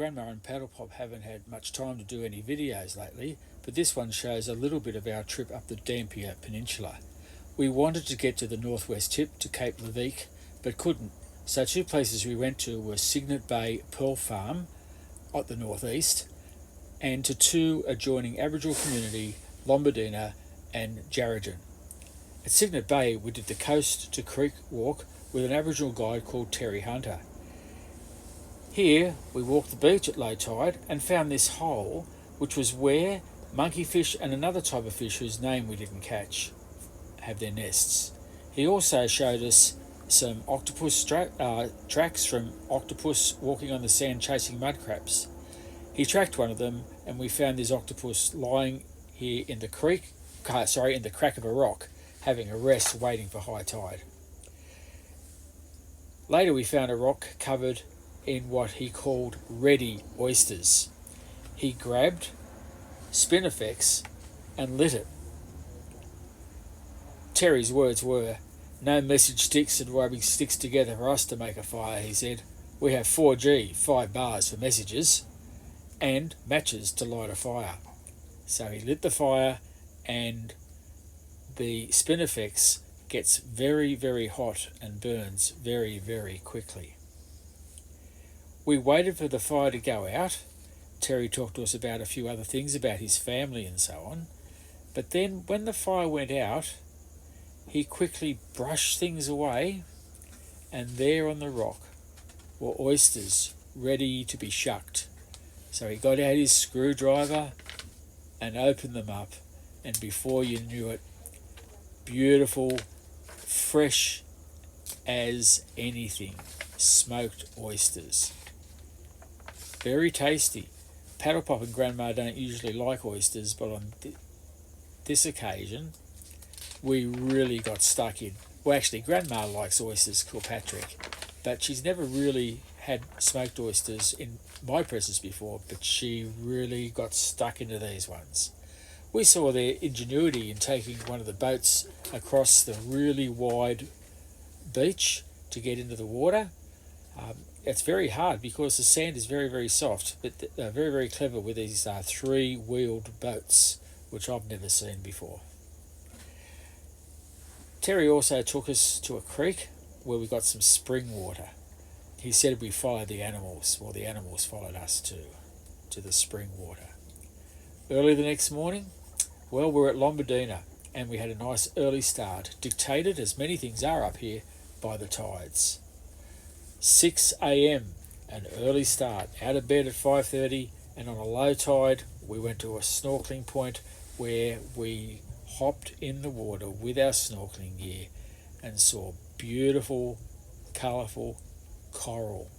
Grandma and Paddle Pop haven't had much time to do any videos lately, but this one shows a little bit of our trip up the Dampier Peninsula. We wanted to get to the northwest tip to Cape Leveque, but couldn't. So two places we went to were Cygnet Bay Pearl Farm at the northeast, and to two adjoining Aboriginal community, Lombardina and Jarragon. At Cygnet Bay we did the coast to creek walk with an Aboriginal guide called Terry Hunter. Here we walked the beach at low tide and found this hole, which was where monkeyfish and another type of fish whose name we didn't catch have their nests. He also showed us some octopus tracks from octopus walking on the sand chasing mud crabs. He tracked one of them and we found this octopus lying here in the in the crack of a rock, having a rest waiting for high tide. Later we found a rock covered in what he called ready oysters. He grabbed spinifex and lit it. Terry's words were, "No message sticks and rubbing sticks together for us to make a fire," he said. "We have 4G, 5 bars for messages, and matches to light a fire." So he lit the fire and the spinifex gets very, very hot and burns very, very quickly. We waited for the fire to go out. Terry talked to us about a few other things about his family and so on. But then when the fire went out, he quickly brushed things away, and there on the rock were oysters ready to be shucked. So he got out his screwdriver and opened them up, and before you knew it, beautiful, fresh as anything, smoked oysters. Very tasty. Paddle Pop and Grandma don't usually like oysters, but on this occasion, we really got stuck in. Well, actually, Grandma likes oysters, Kilpatrick, but she's never really had smoked oysters in my presence before, but she really got stuck into these ones. We saw their ingenuity in taking one of the boats across the really wide beach to get into the water. It's very hard because the sand is very, very soft, but they're very, very clever with these three-wheeled boats, which I've never seen before. Terry also took us to a creek where we got some spring water. He said we followed the animals. Well, the animals followed us to the spring water. Early the next morning, well, we're at Lombardina, and we had a nice early start, dictated, as many things are up here, by the tides. 6 a.m, an early start, out of bed at 5:30, and on a low tide we went to a snorkeling point where we hopped in the water with our snorkeling gear and saw beautiful, colourful coral.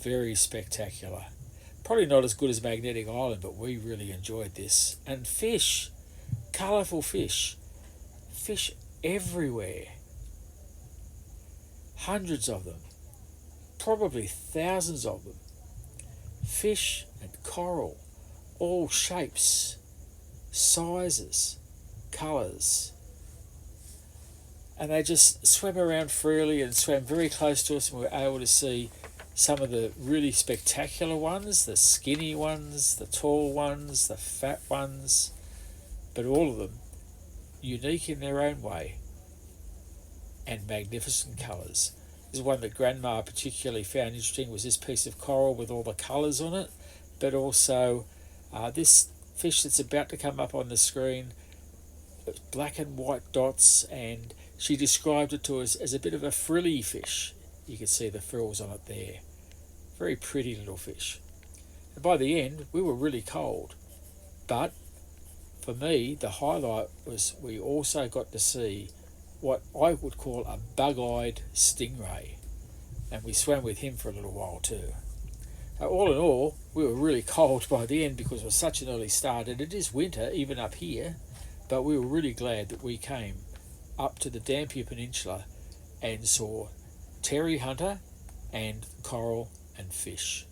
Very spectacular. Probably not as good as Magnetic Island, but we really enjoyed this. And fish, colourful fish. Fish everywhere. Hundreds of them. Probably thousands of them. Fish and coral, all shapes, sizes, colours. And they just swam around freely and swam very close to us, and we were able to see some of the really spectacular ones, the skinny ones, the tall ones, the fat ones, but all of them unique in their own way and magnificent colours. This one that Grandma particularly found interesting was this piece of coral with all the colours on it, but also this fish that's about to come up on the screen, black and white dots, and she described it to us as a bit of a frilly fish. You can see the frills on it there. Very pretty little fish. And by the end, we were really cold. But for me, the highlight was we also got to see what I would call a bug-eyed stingray. And we swam with him for a little while too. All in all, we were really cold by the end because it was such an early start. And it is winter, even up here. But we were really glad that we came up to the Dampier Peninsula and saw Terry Hunter and coral and fish.